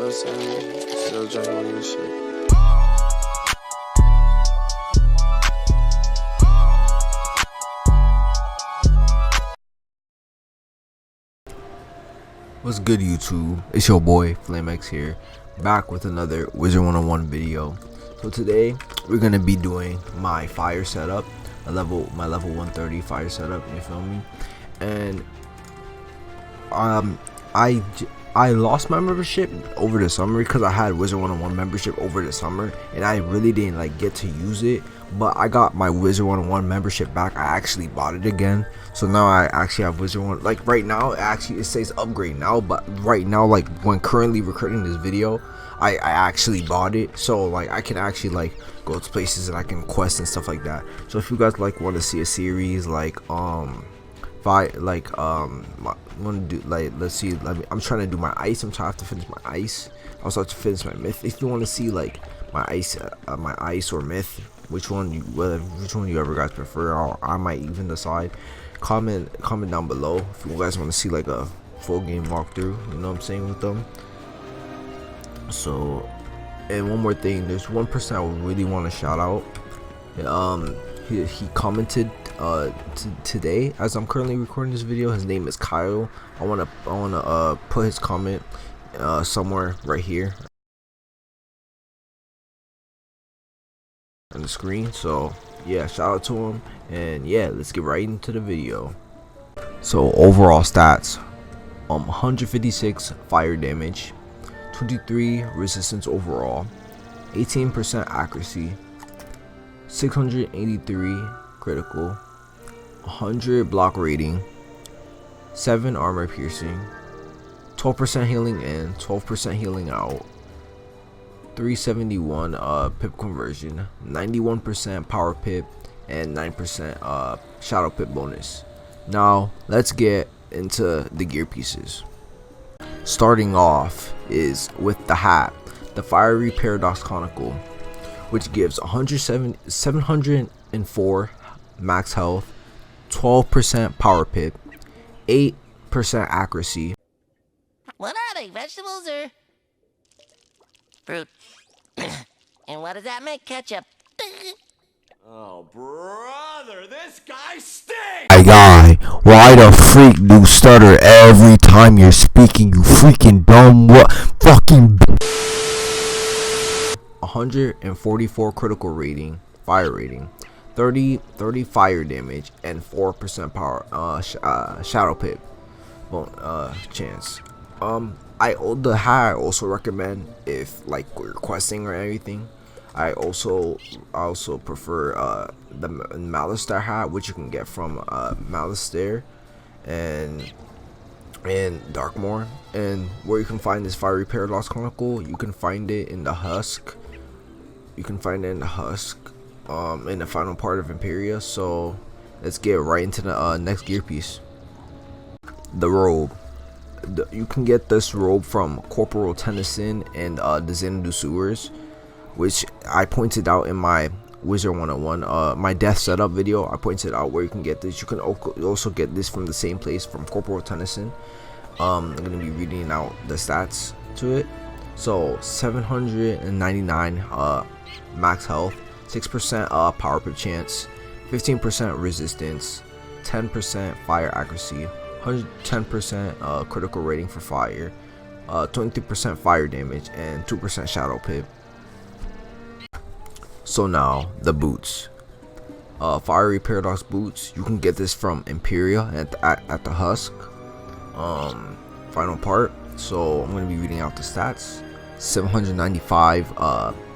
what I'm saying? Still juggling this shit. What's good, YouTube? It's your boy FLAMEX here, back with another Wizard101 video. So today we're gonna be doing my fire setup, my level 130 fire setup. You feel me? And I lost my membership over the summer because I had Wizard101 membership over the summer, and I really didn't like get to use it. But I got my Wizard101 membership back. I actually bought it again, so now I actually have Wizard1. Like right now, it says upgrade now, but right now, like when currently recording this video, I actually bought it, so like I can actually like go to places and I can quest and stuff like that. So if you guys like want to see a series like want to do like, let's see, I'm trying to do my ice. I'm trying to finish my ice. I also have to finish my myth. If you want to see like my ice or myth, which one you ever guys prefer, I might even decide. Comment down below if you guys want to see like a full game walkthrough, you know what I'm saying, with them. So, and one more thing, there's one person I would really want to shout out. He commented today as I'm currently recording this video. His name is Kyle. I wanna put his comment somewhere right here on the screen. So yeah, shout out to him, and yeah, let's get right into the video. So overall stats, 156 fire damage, 23 resistance overall, 18% accuracy, 683 critical, 100 block rating, 7 armor piercing, 12% healing in, 12% healing out, 371 pip conversion, 91% power pip, and 9% shadow pip bonus. Now let's get into the gear pieces. Starting off is with the hat, the Fiery Paradox Conical, which gives 704 max health, 12% power pip, 8% accuracy. What are they, vegetables or fruit? And what does that make, ketchup? Oh, brother, this guy stinks! My guy, why the freak do you stutter every time you're speaking, you freaking dumb what fucking 144 critical rating, fire rating, 30 fire damage, and 4% power shadow pip chance. The hat I also recommend if like you're questing or anything. I also prefer the Malistaire hat, which you can get from Malistaire and Darkmoor. And where you can find this Fiery Paradox Conical, you can find it in the husk. You can find it in the husk, in the final part of Imperia. So let's get right into the next gear piece. The robe. You can get this robe from Corporal Tennyson and the Xanadu Sewers, which I pointed out in my Wizard101 my death setup video. I pointed out where you can get this. You can also get this from the same place, from Corporal Tennyson. I'm gonna be reading out the stats to it. So 799 max health, 6% power pip chance, 15% resistance, 10% fire accuracy, 110% critical rating for fire, 23% fire damage, and 2% shadow pip. So now the boots, Fiery Paradox boots. You can get this from Imperia at the husk, final part. So I'm going to be reading out the stats. 795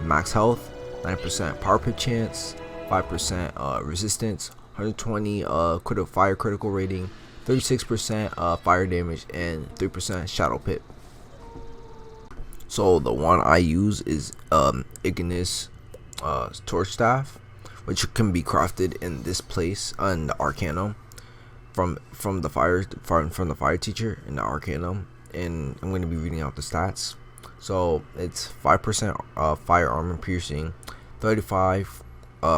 max health, 9% power pip chance, 5% resistance, 120 critical rating, 36% fire damage, and 3% shadow pip. So the one I use is Ignis torch staff, which can be crafted in this place in the Arcanum from the fire teacher in the Arcanum. And I'm going to be reading out the stats. So it's 5% fire armor piercing, 35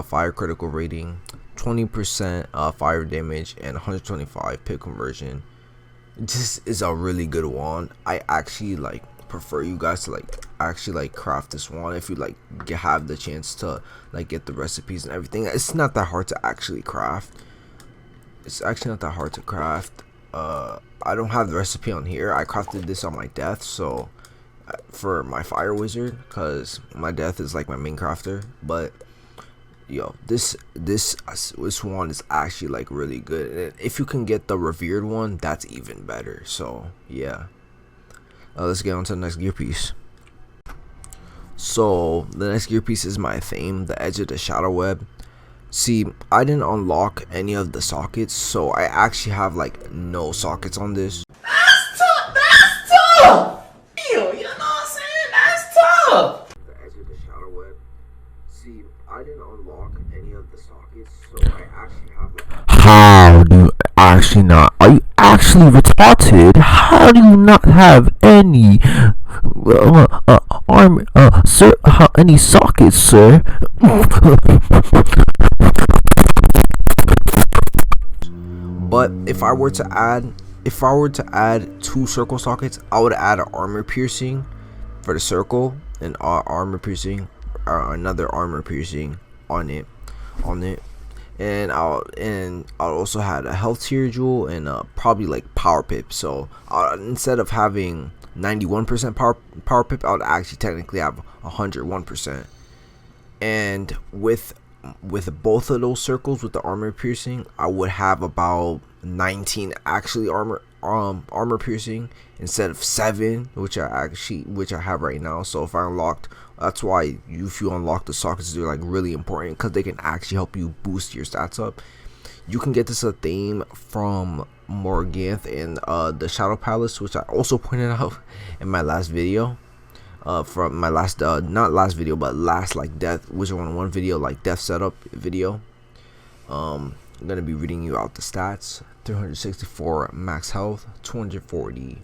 fire critical rating, 20% fire damage, and 125 pip conversion. This is a really good wand. I actually like prefer you guys to like actually like craft this one if you like have the chance to like get the recipes and everything. It's not that hard to actually craft. It's actually not that hard to craft. I don't have the recipe on here. I crafted this on my death, so for my fire wizard, because my death is like my main crafter. But yo, this one is actually like really good, and if you can get the revered one, that's even better. So yeah, let's get on to the next gear piece. So the next gear piece is my theme, the edge of the shadow web. See, I didn't unlock any of the sockets, so I actually have like no sockets on this. That's tough. That's tough. You know what I'm saying? That's tough. The edge of the shadow web. See, I didn't unlock any of the sockets, so I actually have like. How do you actually not? Are you actually retarded? How do you not have any sir? Any sockets, sir? But if I were to add 2 circle sockets, I would add an armor piercing for the circle and armor piercing, another armor piercing on it, and I'll also had a health tier jewel and probably like power pip. So instead of having 91% power pip, I would actually technically have 101%. And with both of those circles with the armor piercing, I would have about 19 actually armor piercing instead of 7, which I have right now. So if I unlocked, that's why if you unlock the sockets, they're like really important because they can actually help you boost your stats up. You can get this a theme from Morganth and the Shadow Palace, which I also pointed out in my last video. From my last not last video, but last like death Wizard101 video, like death setup video. I'm gonna be reading you out the stats: 364 max health, 240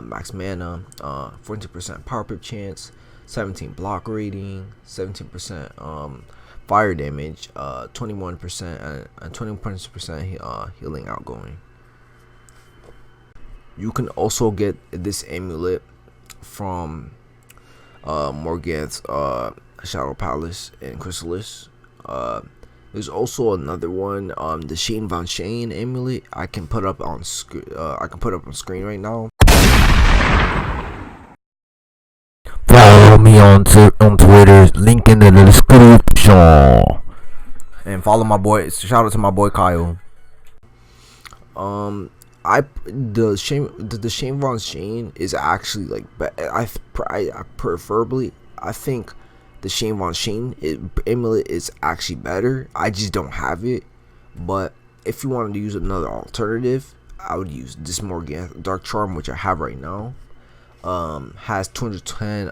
max mana, 14% power pip chance, 17 block rating, 17% fire damage, 21% and 20% healing outgoing. You can also get this amulet from Morganth's Shadow Palace and Chrysalis. There's also another one, the Shane Von Shane amulet. I can put up on screen right now. Follow me on Twitter, link in the description, and follow my boy. Shout out to my boy Kyle. The Shane Von Shane is actually like, I think the Shane Von Shane amulet is actually better. I just don't have it. But if you wanted to use another alternative, I would use this Morganth Dark Charm, which I have right now. Has 210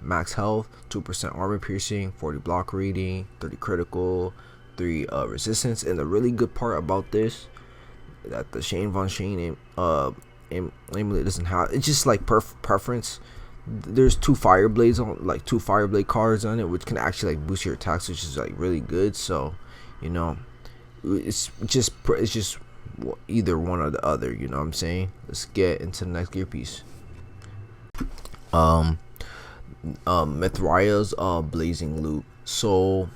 max health, 2% armor piercing, 40 block rating, 30 critical, 3 resistance. And the really good part about this, that the Shane Von Shane amulet doesn't have, it's just like preference. There's 2 fire blades on, like 2 fire blade cards on it, which can actually like boost your attacks, which is like really good. So you know, it's just either one or the other, you know what I'm saying. Let's get into the next gear piece. Mithria's blazing loot. So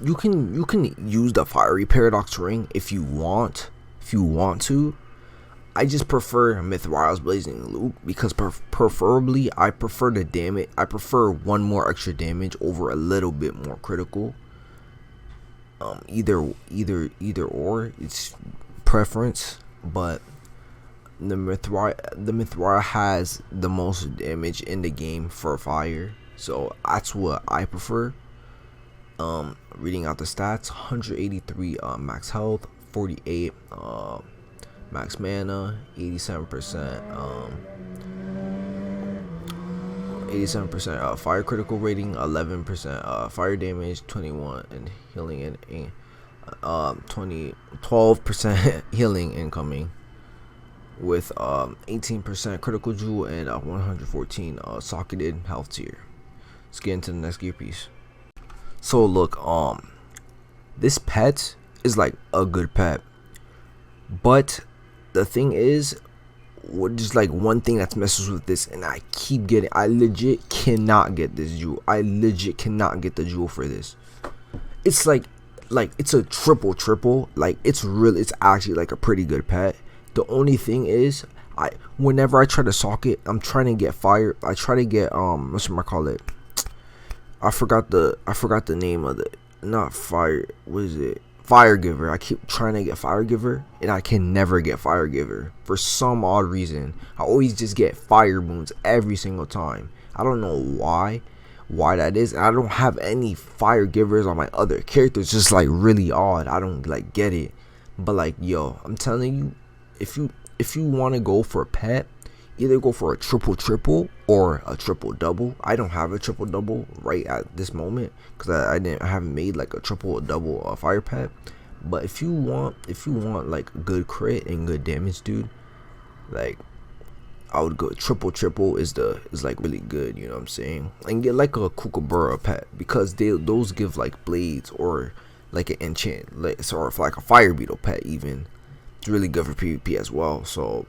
you can use the fiery paradox ring if you want to. I just prefer Mithria's blazing loot because preferably I prefer the damage. I prefer 1 more extra damage over a little bit more critical. Either or, it's preference. But the Mithria has the most damage in the game for fire, so that's what I prefer. Reading out the stats: 183 max health, 48 max mana, 87% fire critical rating, 11% fire damage, 21 and healing, and 12% healing incoming, with 18% critical jewel and 114 socketed health tier. Let's get into the next gear piece. So look, this pet is like a good pet, but the thing is, just like one thing that's messes with this, and I legit cannot get this jewel. I legit cannot get the jewel for this. It's like it's a triple. Like it's actually like a pretty good pet. The only thing is, whenever I try to sock it, I'm trying to get fire. I try to get whatchamacallit. I forgot the name of it. Not fire. What is it? Fire Giver. I keep trying to get Fire Giver, and I can never get Fire Giver for some odd reason. I always just get fire moons every single time. I don't know why that is. And I don't have any Fire Givers on my other characters. Just like really odd. I don't like get it. But like, yo, I'm telling you, if you want to go for a pet, either go for a triple or a triple-double. I don't have a triple-double right at this moment because I haven't made like a triple or double fire pet. But if you want like good crit and good damage, dude, like I would go triple is like really good, you know what I'm saying? And get like a Kookaburra pet because those give like blades or like an enchant, or like a fire beetle pet even. It's really good for PvP as well. So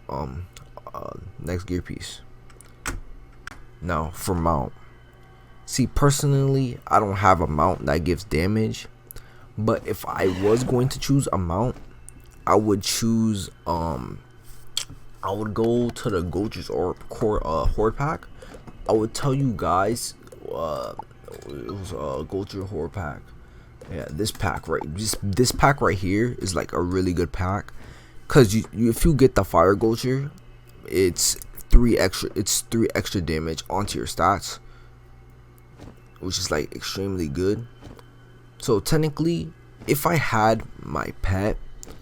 next gear piece. Now for mount. See, personally, I don't have a mount that gives damage, but if I was going to choose a mount, I would choose I would go to the Goldr's or Horde pack. I would tell you guys it was a Goldr's Horde pack. Yeah, this pack this pack right here is like a really good pack, cause if you get the Fire Goldr's, it's 3 extra damage onto your stats, which is like extremely good. So technically, if I had my pet,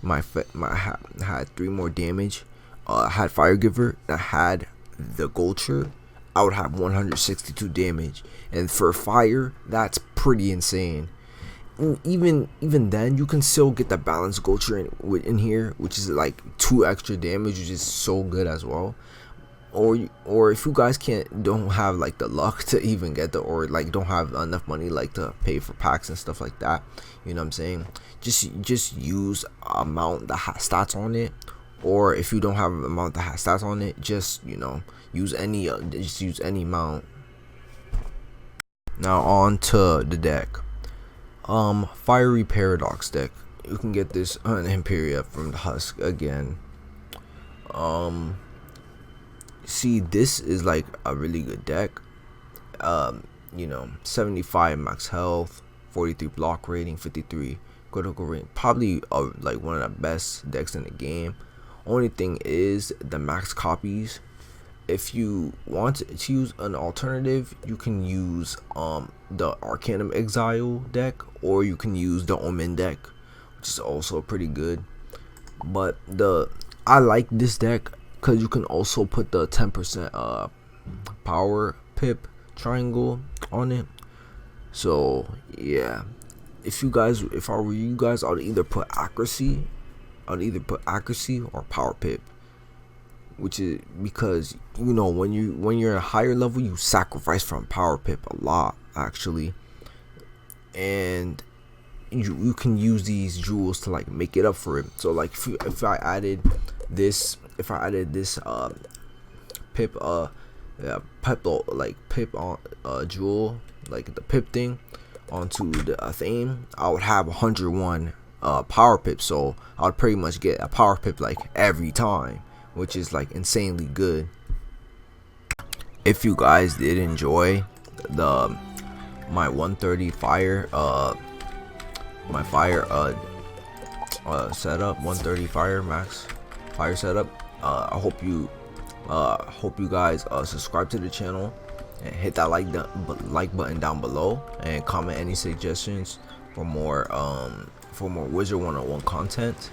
had 3 more damage, had Fire Giver, and I had the Goldr's, I would have 162 damage, and for fire, that's pretty insane. And even then, you can still get the balanced Goldr's in here, which is like 2 extra damage, which is so good as well. Or if you guys don't have like the luck to even get or like don't have enough money like to pay for packs and stuff like that, you know what I'm saying, just use a mount that has stats on it. Or if you don't have a mount that has stats on it, just, you know, use any mount. Now on to the deck. Fiery Paradox deck. You can get this on Imperia from the Husk again. See, this is like a really good deck. You know, 75 max health, 43 block rating, 53 critical rating. Probably like one of the best decks in the game. Only thing is the max copies. If you want to use an alternative, you can use the Arcanum Exile deck, or you can use the Omen deck, which is also pretty good. But I like this deck because you can also put the 10% power pip triangle on it. So yeah, if I were you guys, I would either put accuracy or power pip, which is because, you know, when you're at a higher level, you sacrifice from power pip a lot actually, and you can use these jewels to like make it up for it. So like if I added this pip on jewel, like the pip thing onto the theme, I would have 101 power pip. So I would pretty much get a power pip like every time, which is like insanely good. If you guys did enjoy my 130 fire my fire setup, 130 fire max fire setup, I hope you guys subscribe to the channel and hit that like button down below, and comment any suggestions for more Wizard101 content.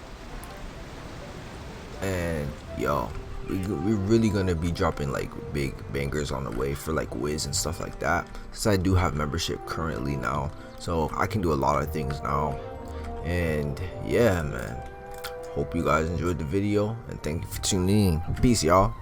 And yo, we're really gonna be dropping like big bangers on the way for like Wiz and stuff like that, since I do have membership currently now, so I can do a lot of things now. And yeah, man, hope you guys enjoyed the video, and thank you for tuning in. Peace, y'all.